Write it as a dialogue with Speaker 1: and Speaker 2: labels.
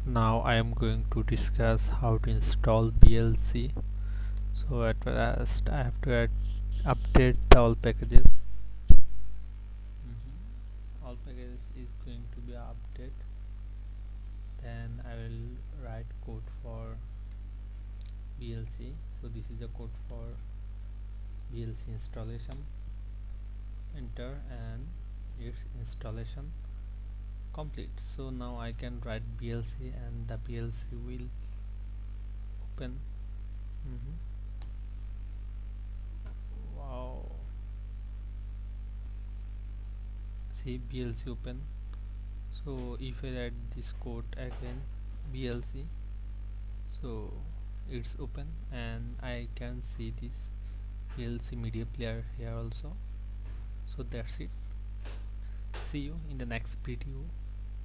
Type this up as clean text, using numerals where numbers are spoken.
Speaker 1: Now I am going to discuss how to install VLC. So at first I have to update all packages. All packages is going to be updated. Then I will write code for VLC. So this is the code for VLC installation. Enter and its installation complete. So now I can write VLC and the VLC will open. Wow, see VLC open. So if I write this code again VLC, so it's open and I can see this VLC media player here also. So that's it. See you in the next video.